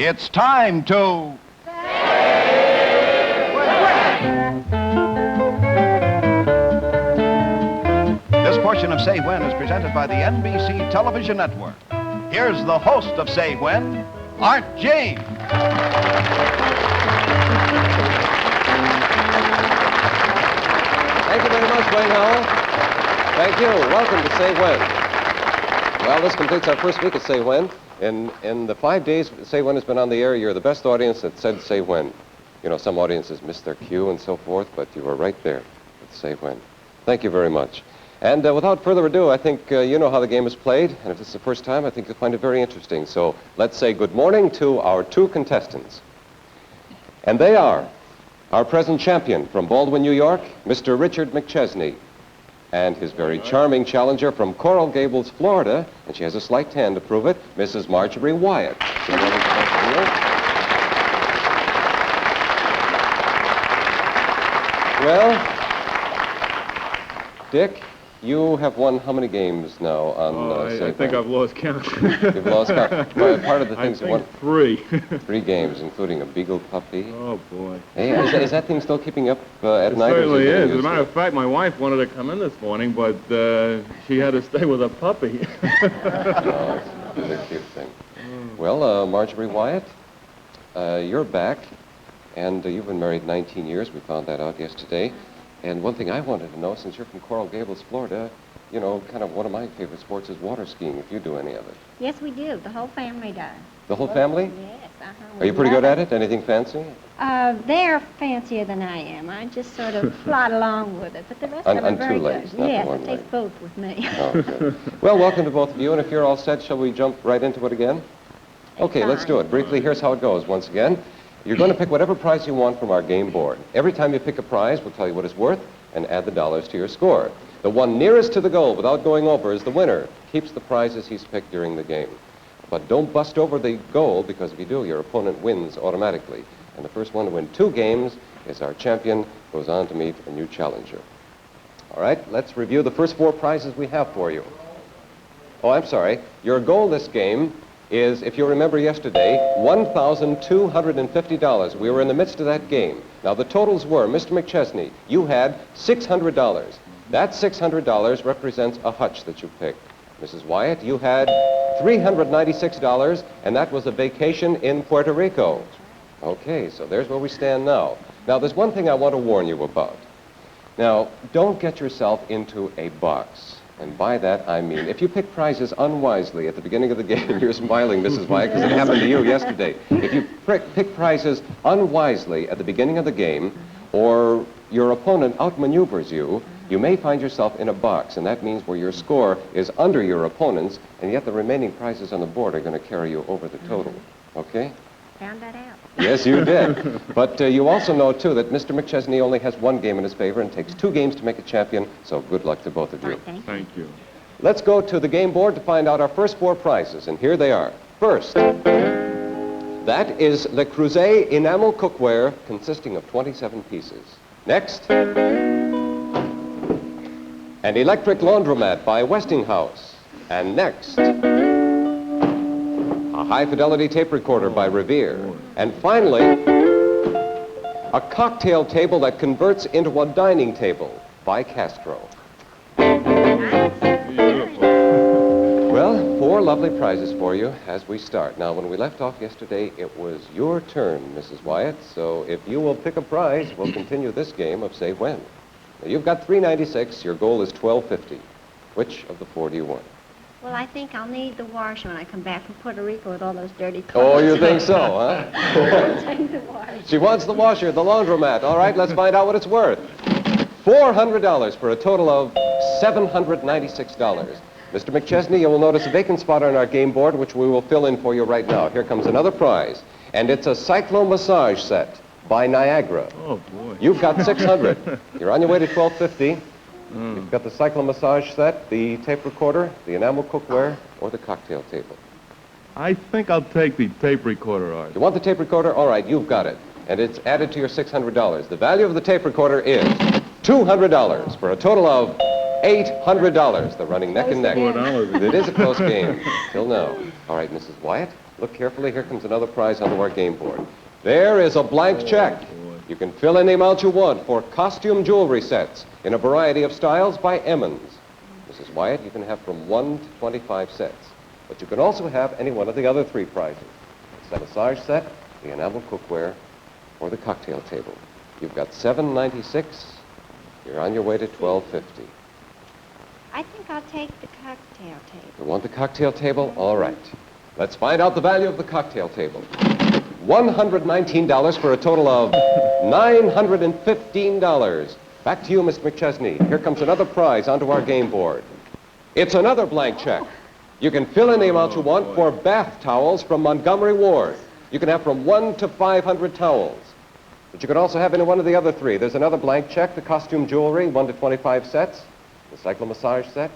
It's time to... This portion of Say When is presented by the NBC Television Network. Here's the host of Say When, Art James. Thank you very much, Wayne Howell. Thank you. Welcome to Say When. Well, this completes our first week at Say When. In the 5 days Say When has been on the air, you're the best audience that said Say When. You know, some audiences miss their cue and so forth, but you were right there with Say When. Thank you very much. And without further ado, I think you know how the game is played, and if this is the first time, I think you'll find it very interesting. So let's say good morning to our two contestants. And they are our present champion from Baldwin, New York, Mr. Richard McChesney, and his very charming challenger from Coral Gables, Florida, and she has a slight tan to prove it, Mrs. Marjorie Wyatt. Good morning to both of you. Well, Dick, you have won how many games now on I think I've lost count. You've lost count. Well, part of the things I you won. think 3. 3 games, including a beagle puppy. Oh, boy. Hey, is that thing still keeping up at It night? certainly is. As a matter of fact, my wife wanted to come in this morning, but she had to stay with a puppy. Oh, it's a cute thing. Well, Marjorie Wyatt, you're back, and you've been married 19 years. We found that out yesterday. And one thing I wanted to know, since you're from Coral Gables, Florida, you know, kind of one of my favorite sports is water skiing, if you do any of it. Yes, we do. The whole family does. The whole family? Yes, Are you pretty good at it? Anything fancy? They're fancier than I am. I just sort of plod along with it, but the rest of them are very two legs, good. not Yes, one it leg. takes both with me. Oh, good. Well, welcome to both of you, and if you're all set, shall we jump right into it again? Okay, let's do it. Briefly, here's how it goes once again. You're going to pick whatever prize you want from our game board. Every time you pick a prize, we'll tell you what it's worth and add the dollars to your score. The one nearest to the goal without going over is the winner. Keeps the prizes he's picked during the game. But don't bust over the goal, because if you do, your opponent wins automatically. And the first one to win 2 games is our champion, goes on to meet a new challenger. All right, let's review the first 4 prizes we have for you. Oh, I'm sorry. Your goal this game is, if you remember yesterday, $1,250. We were in the midst of that game. Now, the totals were, Mr. McChesney, you had $600. That $600 represents a hutch that you picked. Mrs. Wyatt, you had $396, and that was a vacation in Puerto Rico. Okay, so there's where we stand now. Now, there's one thing I want to warn you about. Now, don't get yourself into a box. And by that, I mean, if you pick prizes unwisely at the beginning of the game, you're smiling, Mrs. Wyatt, because it happened to you yesterday. If you pick prizes unwisely at the beginning of the game, or your opponent outmaneuvers you, you may find yourself in a box, and that means where your score is under your opponent's, and yet the remaining prizes on the board are going to carry you over the total. Okay? Found that out. Yes, you did. But you also know, too, that Mr. McChesney only has 1 game in his favor and takes 2 games to make a champion, so good luck to both of you. Thank you. Let's go to the game board to find out our first 4 prizes, and here they are. First, that is Le Creuset enamel cookware consisting of 27 pieces. Next, an electric laundromat by Westinghouse. And next, a high-fidelity tape recorder by Revere. And finally, a cocktail table that converts into a dining table by Castro. Well, 4 lovely prizes for you as we start. Now, when we left off yesterday, it was your turn, Mrs. Wyatt. So if you will pick a prize, we'll continue this game of Say When. Now, you've got $396. Your goal is $12.50. Which of the 4 do you want? Well, I think I'll need the washer when I come back from Puerto Rico with all those dirty clothes. Oh, you think so, huh? Take the washer. She wants the washer, the laundromat. All right, let's find out what it's worth. $400 for a total of $796. Mr. McChesney, you will notice a vacant spot on our game board, which we will fill in for you right now. Here comes another prize, and it's a cyclo massage set by Niagara. Oh, boy. You've got $600. You're on your way to $12.50. You've got the cyclo massage set, the tape recorder, the enamel cookware, or the cocktail table. I think I'll take the tape recorder, Art. You want the tape recorder? All right, you've got it. And it's added to your $600. The value of the tape recorder is $200 for a total of $800. They're running neck and neck. $4. It is a close game till now. All right, Mrs. Wyatt, Look carefully. Here comes another prize onto our game board. There is a blank check. You can fill in the amount you want for costume jewelry sets in a variety of styles by Emmons. Mrs. Wyatt, you can have from 1 to 25 sets. But you can also have any one of the other 3 prizes. The massage set, the enamel cookware, or the cocktail table. You've got $7.96. You're on your way to $12.50. I think I'll take the cocktail table. You want the cocktail table? All right. Let's find out the value of the cocktail table. $119 for a total of $915. Back to you, Mr. McChesney. Here comes another prize onto our game board. It's another blank check. You can fill in the amount you want for bath towels from Montgomery Ward. You can have from 1 to 500 towels. But you can also have any one of the other 3. There's another blank check, the costume jewelry, 1 to 25 sets, the cyclomassage set,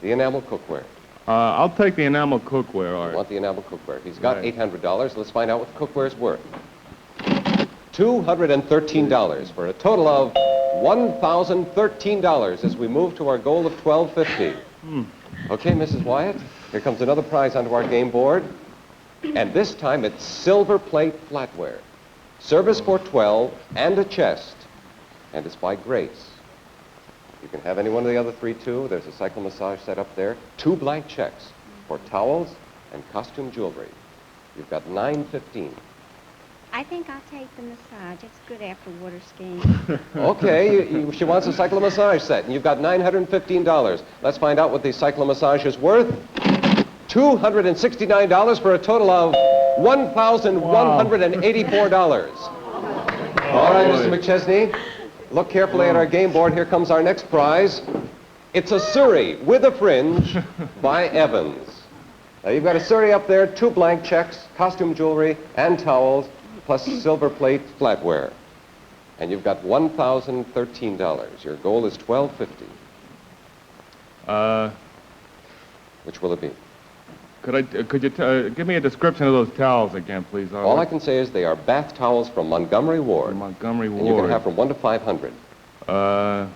the enamel cookware. I'll take the enamel cookware, You Art. want the enamel cookware. He's got Right. $800. Let's find out what the cookware is worth. $213 for a total of $1,013 as we move to our goal of $12.50. Okay, Mrs. Wyatt, here comes another prize onto our game board. And this time it's silver plate flatware. Service for 12 and a chest. And it's by Grace. You can have any one of the other 3, too. There's a cyclomassage set up there. 2 blank checks for towels and costume jewelry. You've got $9.15. I think I'll take the massage. It's good after water skiing. Okay, she wants a cyclomassage set, and you've got $915. Let's find out what the cyclomassage is worth. $269 for a total of $1,184. All right, Mr. McChesney, look carefully at our game board. Here comes our next prize. It's a Surrey with a fringe by Evans. Now, you've got a Surrey up there, 2 blank checks, costume jewelry, and towels, plus silver plate flatware. And you've got $1,013. Your goal is $12.50. Which will it be? Could you give me a description of those towels again, please? Art? All I can say is they are bath towels from Montgomery Ward. From Montgomery Ward. And you can have from 1 to 500. I'll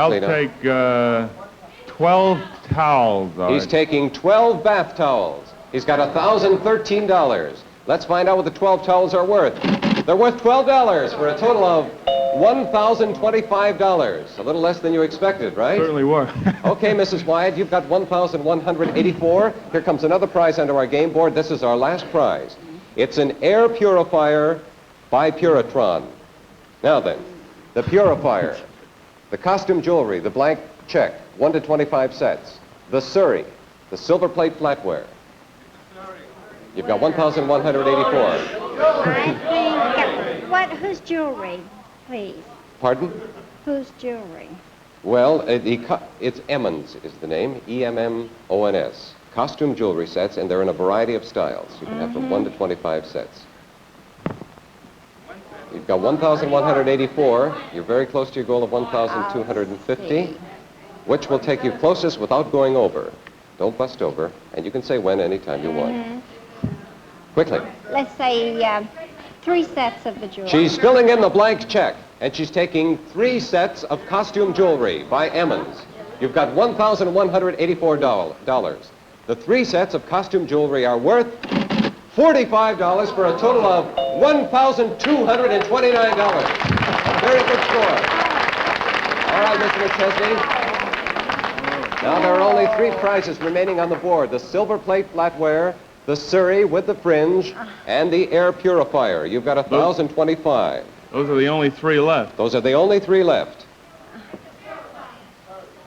Quickly now. take 12 towels, Art. He's taking 12 bath towels. He's got $1,013. Let's find out what the 12 towels are worth. They're worth $12 for a total of $1,025. A little less than you expected, right? Certainly were. Okay, Mrs. Wyatt, you've got $1,184. Here comes another prize under our game board. This is our last prize. It's an air purifier by Puritron. Now then, the purifier, the costume jewelry, the blank check, 1 to 25 sets, the Surrey, the silver plate flatware. You've got $1,184. I think, whose jewelry, please? Pardon? Whose jewelry? Well, it's Emmons is the name, E-M-M-O-N-S. Costume jewelry sets, and they're in a variety of styles. You can have from 1 to 25 sets. You've got $1,184. You're very close to your goal of $1,250, which will take you closest without going over. Don't bust over, and you can say when anytime you want. Quickly. Let's say 3 sets of the jewelry. She's filling in the blank check, and she's taking 3 sets of costume jewelry by Emmons. You've got $1,184. The 3 sets of costume jewelry are worth $45 for a total of $1,229. A very good score. All right, Mr. McChesney. Now there are only 3 prizes remaining on the board. The silver plate flatware, the Surrey with the fringe, and the air purifier. You've got $1,025. Those are the only 3 left. Those are the only 3 left.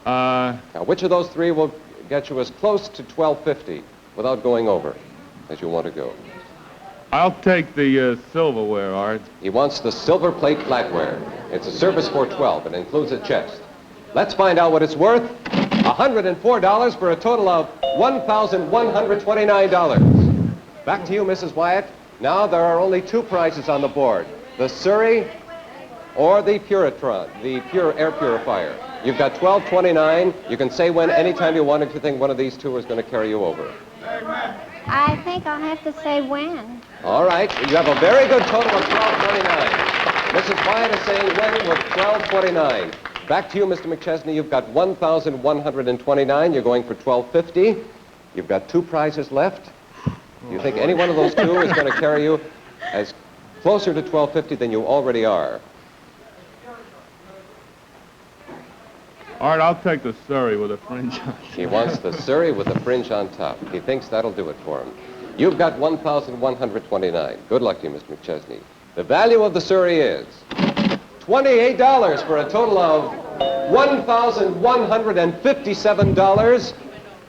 Uh, Now, which of those 3 will get you as close to $12.50 without going over as you want to go? I'll take the silverware, Art. He wants the silver plate flatware. It's a service for 12. It includes a chest. Let's find out what it's worth. $104 for a total of $1,129. Back to you, Mrs. Wyatt. Now there are only 2 prizes on the board. The Surrey or the Puritron, the air purifier. You've got $12.29. You can say when anytime you want if you think one of these 2 is going to carry you over. I think I'll have to say when. All right. You have a very good total of $12.29. Mrs. Wyatt is saying when with $12.29. Back to you, Mr. McChesney. You've got $1,129. You're going for $12.50. You've got 2 prizes left. You think any one of those 2 is going to carry you as closer to $12.50 than you already are? All right, I'll take the Surrey with a fringe on it. He wants the Surrey with the fringe on top. He thinks that'll do it for him. You've got $1,129. Good luck to you, Mr. McChesney. The value of the Surrey is $28 for a total of $1,157.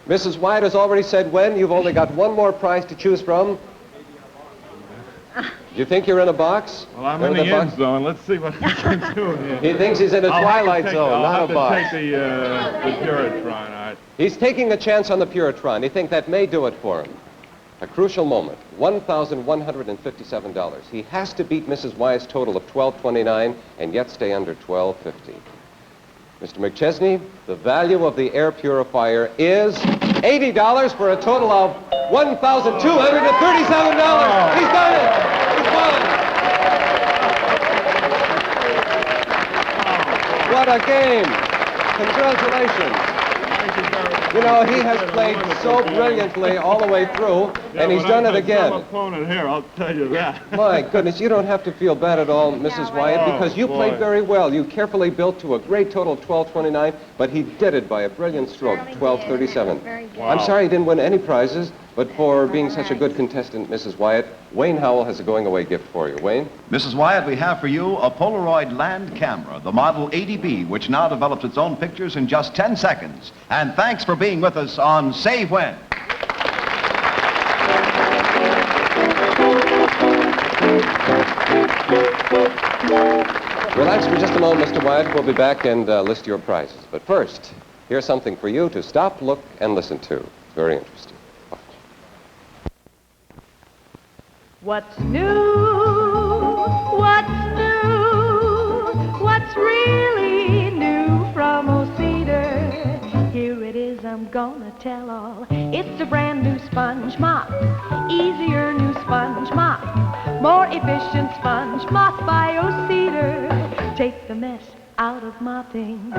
Mrs. Wyatt has already said when. You've only got 1 more prize to choose from. Do you think you're in a box? Well, I'm in the end zone. Let's see what I can do here. He thinks he's in a twilight zone, not a box. I'll have to take the Puritron, all right. He's taking a chance on the Puritron. He thinks that may do it for him. A crucial moment, $1,157. He has to beat Mrs. Wyatt's total of $12.29 and yet stay under $12.50. Mr. McChesney, the value of the air purifier is $80 for a total of $1,237. He's done it! He's won! What a game! Congratulations. You know, he has played so brilliantly all the way through, and he's done it again. I'm opponent here, I'll tell you that. My goodness, you don't have to feel bad at all, Mrs. Wyatt, because you played very well. You carefully built to a great total of $12.29, but he did it by a brilliant stroke, $12.37. I'm sorry he didn't win any prizes, but for being such a good contestant, Mrs. Wyatt, Wayne Howell has a going-away gift for you. Wayne? Mrs. Wyatt, we have for you a Polaroid land camera, the model 80B, which now develops its own pictures in just 10 seconds. And thanks for being with us on Save When. Relax for just a moment, Mr. Wyatt. We'll be back and list your prizes. But first, here's something for you to stop, look, and listen to. It's very interesting. Watch. What's new? What's new? What's really new from old Cedar? Here it is, I'm gonna tell all. It's a brand new sponge mop. Easier new sponge mop. More efficient sponge mop by O-Cedar. Take the mess out of mopping.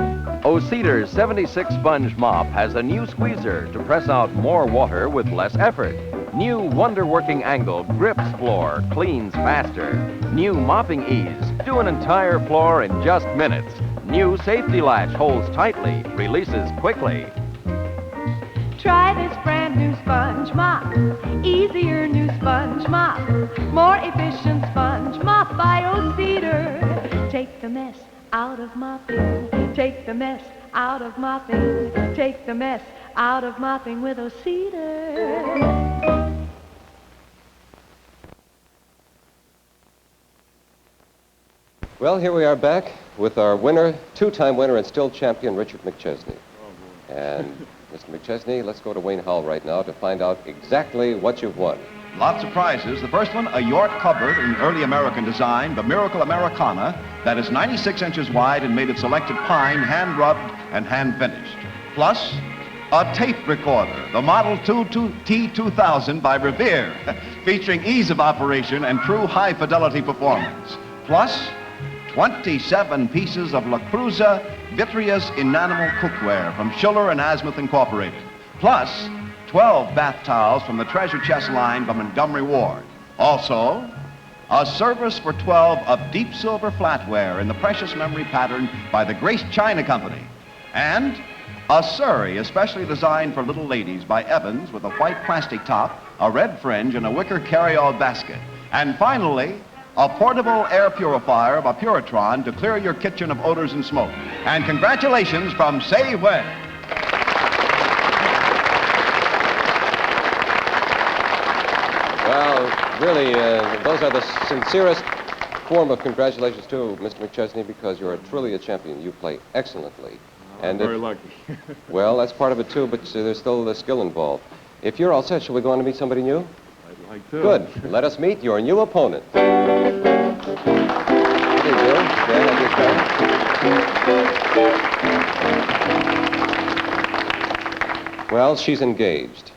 O-Cedar's 76 sponge mop has a new squeezer to press out more water with less effort. New wonder-working angle grips floor, cleans faster. New mopping ease, do an entire floor in just minutes. New safety latch holds tightly, releases quickly. Try this brand new sponge mop. Easier new sponge mop. More efficient sponge mop by O-Cedar. Take the mess out of mopping. Take the mess out of mopping. Take the mess out of mopping with O-Cedar. Well, here we are back with our winner, 2-time winner and still champion, Richard McChesney. And Mr. McChesney, let's go to Wayne Howell right now to find out exactly what you've won. Lots of prizes. The first one, a York cupboard in early American design, the Miracle Americana, that is 96 inches wide and made of selected pine, hand-rubbed and hand-finished. Plus, a tape recorder, the Model T2000 by Revere, featuring ease of operation and true high-fidelity performance. Plus, 27 pieces of La Cruza vitreous enamel cookware from Schuller and Asmuth Incorporated. Plus, 12 bath towels from the Treasure Chest line by Montgomery Ward. Also, a service for 12 of deep silver flatware in the precious memory pattern by the Grace China Company. And a Surrey especially designed for little ladies by Evans with a white plastic top, a red fringe, and a wicker carry-all basket. And finally, a portable air purifier by Puritron to clear your kitchen of odors and smoke. And congratulations from Save When. Well, really, those are the sincerest form of congratulations to Mr. McChesney, because you're truly a champion. You play excellently. I'm very lucky. Well, that's part of it too, but there's still the skill involved. If you're all set, shall we go on to meet somebody new? I'd like to. Good. Let us meet your new opponent. How do you do? Dan, have you come? Well, she's engaged.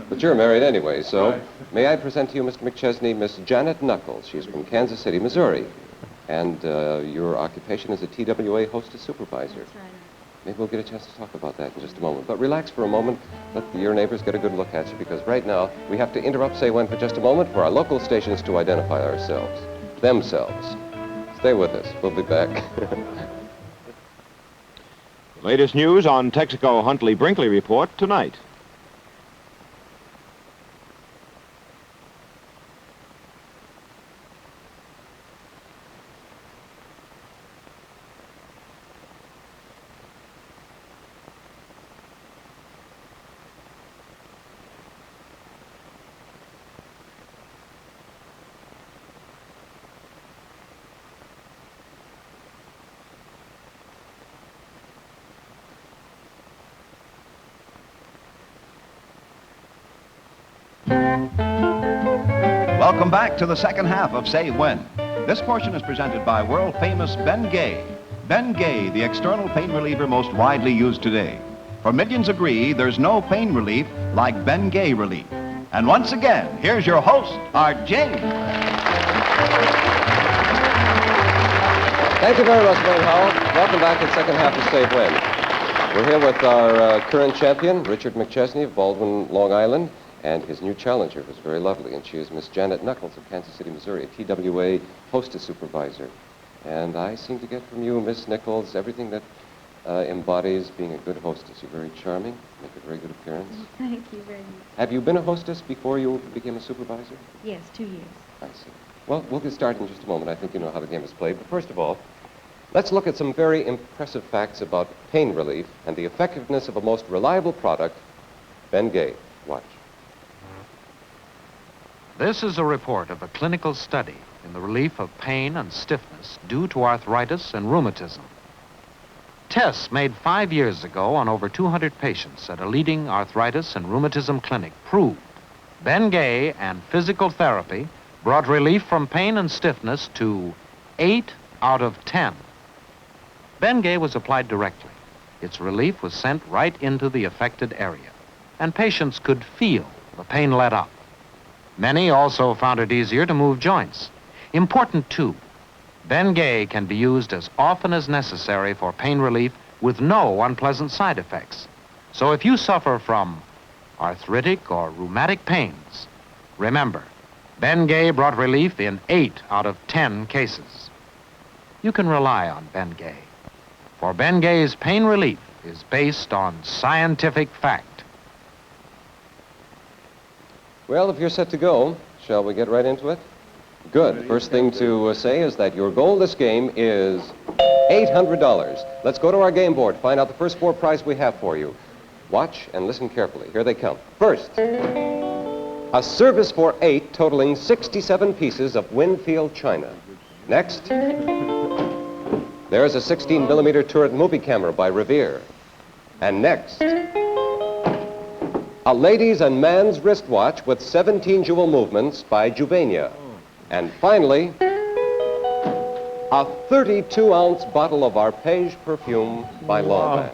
But you're married anyway, so Right. May I present to you, Mr. McChesney, Miss Janet Knuckles. She's from Kansas City, Missouri. And your occupation is a TWA hostess supervisor. That's right. Maybe we'll get a chance to talk about that in just a moment. But relax for a moment. Let your neighbors get a good look at you, because right now we have to interrupt Say When for just a moment for our local stations to identify themselves. Stay with us. We'll be back. Latest news on Texaco Huntley Brinkley Report tonight. Welcome back to the second half of Say When. This portion is presented by world-famous Ben Gay. Ben Gay, the external pain reliever most widely used today. For millions agree there's no pain relief like Ben Gay relief. And once again, here's your host, Art James. Thank you very much, Wayne Howell. Welcome back to the second half of Say When. We're here with our current champion, Richard McChesney of Baldwin, Long Island, and his new challenger, who's very lovely, and she is Miss Janet Knuckles of Kansas City, Missouri, a TWA hostess supervisor. And I seem to get from you, Miss Nichols, everything that embodies being a good hostess. You're very charming, make a very good appearance. Thank you very much. Have you been a hostess before you became a supervisor? Yes, 2 years. I see. Well, we'll get started in just a moment. I think you know how the game is played. But first of all, let's look at some very impressive facts about pain relief and the effectiveness of a most reliable product, Ben Gay. Watch. This is a report of a clinical study in the relief of pain and stiffness due to arthritis and rheumatism. Tests made 5 years ago on over 200 patients at a leading arthritis and rheumatism clinic proved Ben Gay and physical therapy brought relief from pain and stiffness to 8 out of 10. Ben Gay was applied directly. Its relief was sent right into the affected area, and patients could feel the pain let up. Many also found it easier to move joints. Important, too, Ben Gay can be used as often as necessary for pain relief with no unpleasant side effects. So if you suffer from arthritic or rheumatic pains, remember, Ben Gay brought relief in 8 out of 10 cases. You can rely on Ben Gay, for Ben Gay's pain relief is based on scientific fact. Well, if you're set to go, shall we get right into it? Good. First thing to say is that your goal this game is $800. Let's go to our game board, find out the first 4 prizes we have for you. Watch and listen carefully. Here they come. First, a service for 8 totaling 67 pieces of Winfield china. Next, there's a 16-millimeter turret movie camera by Revere. And next, a ladies' and man's wristwatch with 17 jewel movements by Juvenia. And finally, a 32-ounce bottle of Arpège perfume by Lanvin.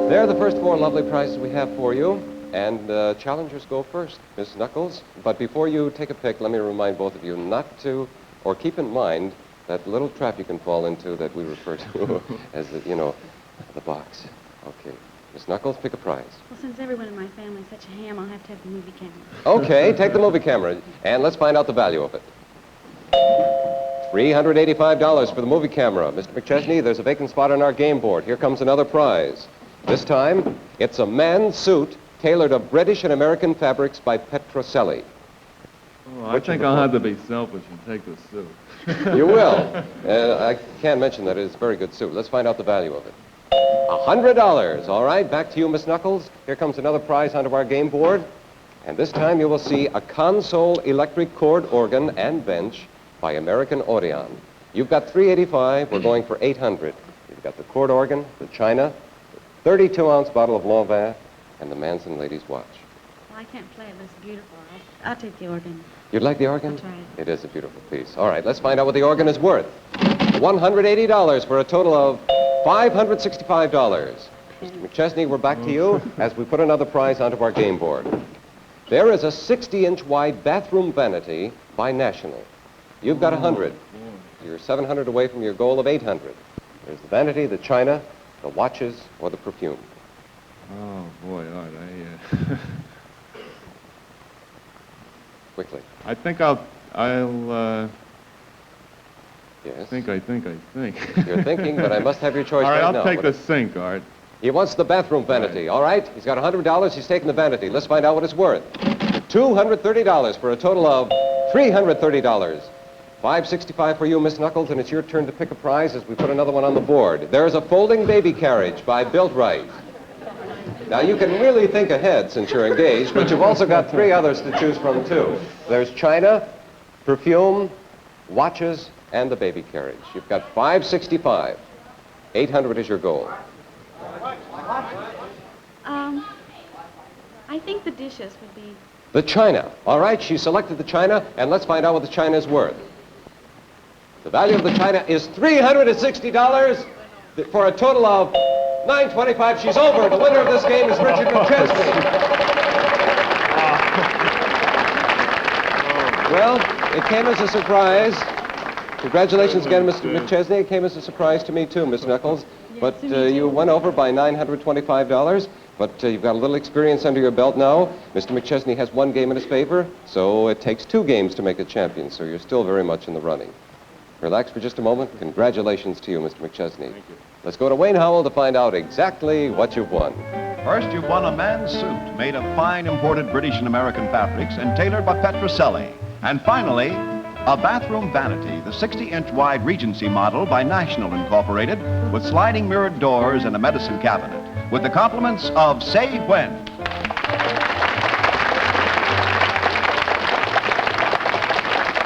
There are the first 4 lovely prizes we have for you. And challengers go first, Miss Knuckles. But before you take a pick, let me remind both of you not to, or keep in mind that little trap you can fall into that we refer to as, the box. Okay. Miss Knuckles, pick a prize. Well, since everyone in my family is such a ham, I'll have to have the movie camera. Okay, take the movie camera, and let's find out the value of it. $385 for the movie camera. Mr. McChesney, there's a vacant spot on our game board. Here comes another prize. This time, it's a man's suit tailored of British and American fabrics by Petrocelli. Oh, I think I'll have to be selfish and take the suit. You will. I can't mention that it's a very good suit. Let's find out the value of it. $100. All right, back to you, Miss Knuckles. Here comes another prize onto our game board. And this time you will see a console electric chord organ and bench by American Audion. You've got $385. We're going for $800. You've got the chord organ, the china, the 32-ounce bottle of Lanvin, and the Manson ladies' watch. Well, I can't play it, but it's beautiful. I'll take the organ. You'd like the organ? I'll try it. It is a beautiful piece. All right, let's find out what the organ is worth. $180 for a total of $565. Mr. McChesney, we're back to you as we put another prize onto our game board. There is a 60-inch wide bathroom vanity by National. You've got 100. You're 700 away from your goal of 800. There's the vanity, the china, the watches, or the perfume. Oh, boy, Art, Quickly. I think I'll, Yes. I think. You're thinking, but I must have your choice All right, right now. I'll take the sink, Art. He wants the bathroom vanity. All right, he's got $100. He's taking the vanity. Let's find out what it's worth. $230 for a total of $330. $565 for you, Miss Knuckles, and it's your turn to pick a prize as we put another one on the board. There's a folding baby carriage by Built Right. Now, you can really think ahead since you're engaged, but you've also got 3 others to choose from, too. There's china, perfume, watches, and the baby carriage. You've got $565. 800 is your goal. I think the dishes would be... The china. All right, she selected the china, and let's find out what the china is worth. The value of the china is $360 for a total of $925. She's over. The winner of this game is Richard McChesney. Well, it came as a surprise. Congratulations again, Mr. McChesney. It came as a surprise to me, too, Miss Knuckles. But you went over by $925. But you've got a little experience under your belt now. Mr. McChesney has 1 game in his favor, so it takes 2 games to make a champion, so you're still very much in the running. Relax for just a moment. Congratulations to you, Mr. McChesney. Thank you. Let's go to Wayne Howell to find out exactly what you've won. First, you've won a man's suit made of fine imported British and American fabrics and tailored by Petrocelli. And finally, a bathroom vanity, the 60-inch wide Regency model by National Incorporated, with sliding mirrored doors and a medicine cabinet, with the compliments of Say When.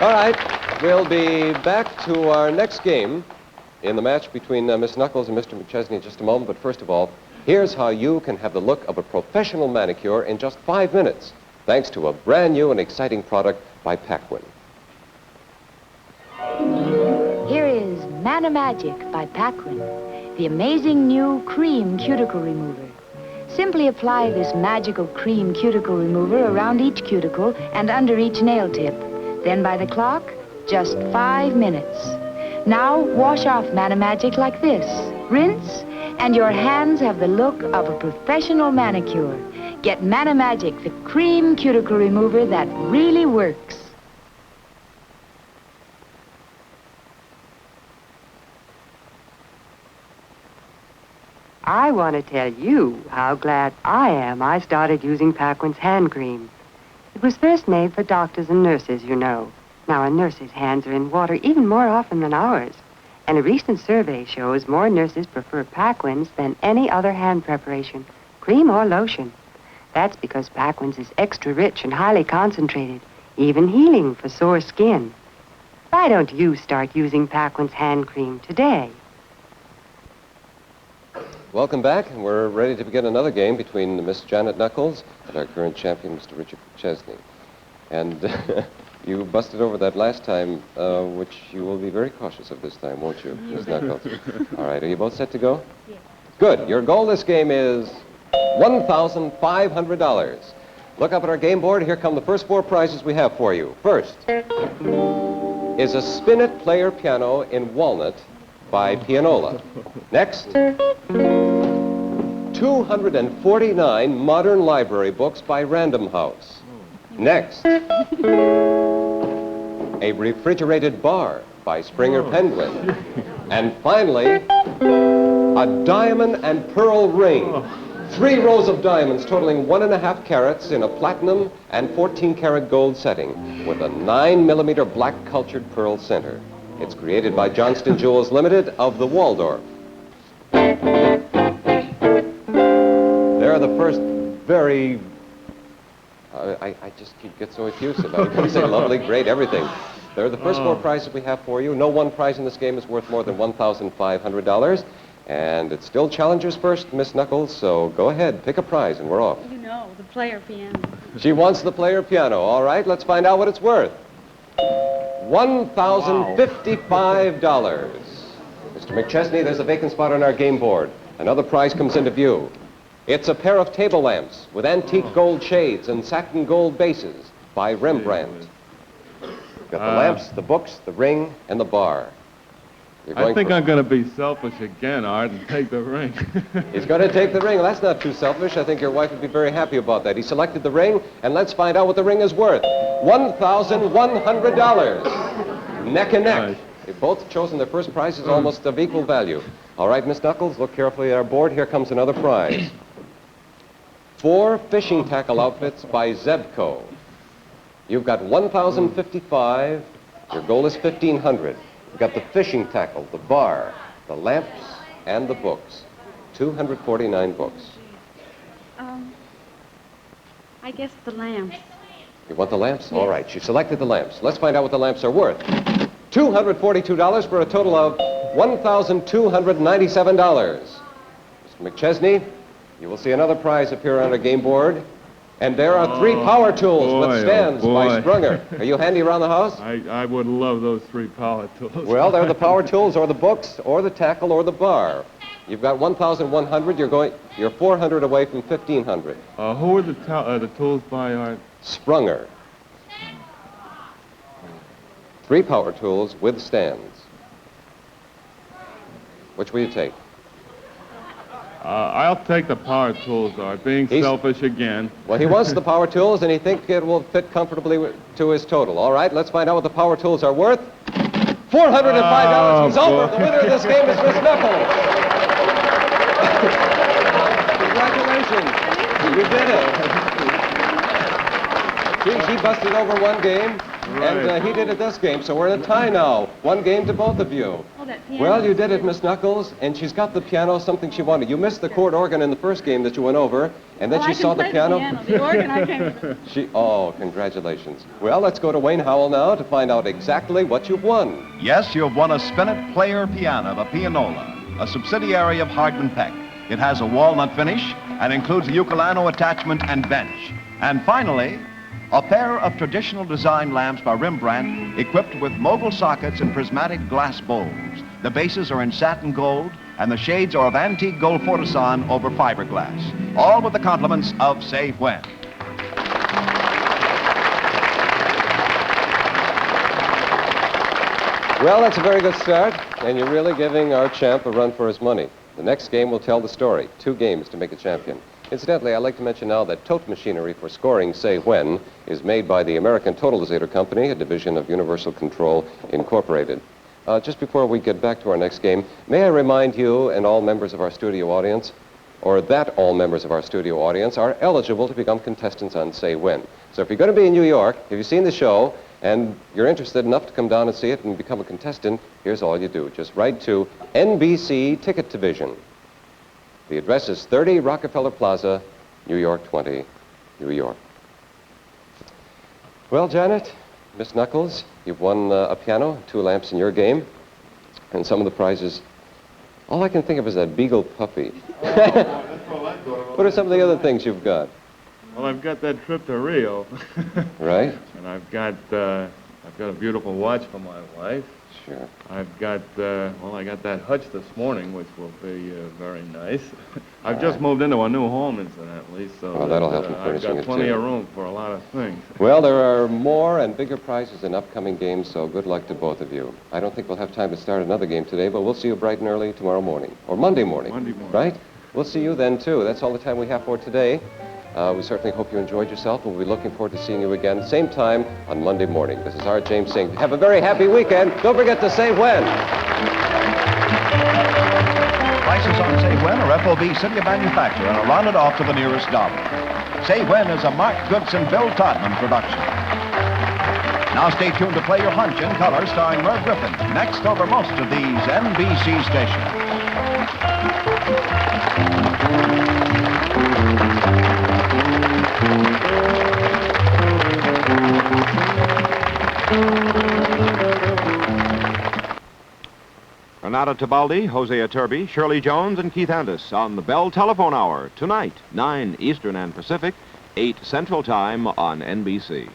All right, we'll be back to our next game in the match between Miss Knuckles and Mr. McChesney in just a moment. But first of all, here's how you can have the look of a professional manicure in just 5 minutes, thanks to a brand new and exciting product by Paquin. Here is Manimagic by Paquin, the amazing new cream cuticle remover. Simply apply this magical cream cuticle remover around each cuticle and under each nail tip. Then by the clock, just 5 minutes. Now wash off Manimagic like this. Rinse, and your hands have the look of a professional manicure. Get Manimagic, the cream cuticle remover that really works. I want to tell you how glad I am I started using Paquin's hand cream. It was first made for doctors and nurses, you know. Now, a nurse's hands are in water even more often than ours. And a recent survey shows more nurses prefer Paquin's than any other hand preparation, cream or lotion. That's because Paquin's is extra rich and highly concentrated, even healing for sore skin. Why don't you start using Paquin's hand cream today? Welcome back, and we're ready to begin another game between Miss Janet Knuckles and our current champion, Mr. Richard McChesney. And you busted over that last time, which you will be very cautious of this time, won't you, Miss Knuckles? All right, are you both set to go? Yes. Good. Your goal this game is $1,500. Look up at our game board. Here come the first 4 prizes we have for you. First is a Spin-It player piano in walnut by Pianola. Next, 249 modern library books by Random House. Next, a refrigerated bar by Springer Penguin. And finally, a diamond and pearl ring. 3 rows of diamonds totaling 1.5 carats in a platinum and 14-karat gold setting with a 9mm black cultured pearl center. It's created by Johnston Jewels Limited of the Waldorf. They're the first very... I just get so effusive. I can say lovely, great, everything. They're the first 4 prizes we have for you. No one prize in this game is worth more than $1,500. And it's still challengers first, Miss Knuckles, so go ahead, pick a prize, and we're off. You know, the player piano. She wants the player piano. All right, let's find out what it's worth. $1,055. Mr. McChesney, there's a vacant spot on our game board. Another prize comes into view. It's a pair of table lamps with antique gold shades and satin gold bases by Rembrandt. You've got the lamps, the books, the ring, and the bar. I think I'm going to be selfish again, Art, and take the ring. He's going to take the ring. Well, that's not too selfish. I think your wife would be very happy about that. He selected the ring, and let's find out what the ring is worth. $1,100. Neck and neck. Right. They've both chosen their first prizes almost of equal value. All right, Miss Knuckles, look carefully at our board. Here comes another prize. 4 fishing tackle outfits by Zebco. You've got $1,055. Your goal is $1,500. You've got the fishing tackle, the bar, the lamps, and the books. 249 books. I guess the lamps. You want the lamps? All right, she selected the lamps. Let's find out what the lamps are worth. $242 for a total of $1,297. Mr. McChesney, you will see another prize appear on a game board. And there are 3 power tools with stands by Sprunger. Are you handy around the house? I would love those 3 power tools. Well, they're the power tools or the books or the tackle or the bar. You've got 1,100. You're 400 away from 1,500. Who are the tools by, Art? Sprunger. 3 power tools with stands. Which will you take? I'll take the power tools, Art, being selfish again. Well, he wants the power tools, and he thinks it will fit comfortably to his total. All right, let's find out what the power tools are worth. $405. He's over. The winner of this game is Miss Knuckles. Congratulations. You did it. She busted over one game, and he did it this game, so we're in a tie now. 1 game to both of you. Well, you did it, Miss Knuckles, and she's got the piano, something she wanted. You missed the chord organ in the first game that you went over, and then she saw the piano. The organ, I can't. Oh, congratulations. Well, let's go to Wayne Howell now to find out exactly what you've won. Yes, you've won a Spinet Player piano, the Pianola, a subsidiary of Hardman Peck. It has a walnut finish and includes a Ukulano attachment and bench. And finally, a pair of traditional design lamps by Rembrandt equipped with mogul sockets and prismatic glass bowls. The bases are in satin gold, and the shades are of antique gold photoson over fiberglass. All with the compliments of Say When. Well, that's a very good start, and you're really giving our champ a run for his money. The next game will tell the story. 2 games to make a champion. Incidentally, I'd like to mention now that tote machinery for scoring Say When is made by the American Totalizator Company, a division of Universal Control Incorporated. Just before we get back to our next game, may I remind you and all members of our studio audience, or that all members of our studio audience are eligible to become contestants on Say When. So if you're going to be in New York, if you've seen the show, and you're interested enough to come down and see it and become a contestant, here's all you do. Just write to NBC Ticket Division. The address is 30 Rockefeller Plaza, New York 20, New York. Well, Janet, Miss Knuckles, you've won a piano, 2 lamps in your game, and some of the prizes. All I can think of is that beagle puppy. What are some of the other things you've got? Well, I've got that trip to Rio. Right? And I've got a beautiful watch for my wife. Sure. I've got, I got that hutch this morning, which will be very nice. I've just moved into a new home, incidentally, so that'll help in I've furnishing got it, plenty too. of room for a lot of things. Well, there are more and bigger prizes in upcoming games, so good luck to both of you. I don't think we'll have time to start another game today, but we'll see you bright and early tomorrow morning, or Monday morning. Monday morning. Right? We'll see you then, too. That's all the time we have for today. We certainly hope you enjoyed yourself, and we'll be looking forward to seeing you again, same time on Monday morning. This is Art James saying, have a very happy weekend. Don't forget to say when. Prices on Say When are FOB City of Manufacture and are rounded off to the nearest dollar. Say When is a Mark Goodson, Bill Todman production. Now stay tuned to play your hunch in color starring Merv Griffin, next over most of these NBC stations. Renata Tebaldi, Jose Iturbi, Shirley Jones, and Keith Andis on the Bell Telephone Hour tonight, 9 Eastern and Pacific, 8 Central Time on NBC.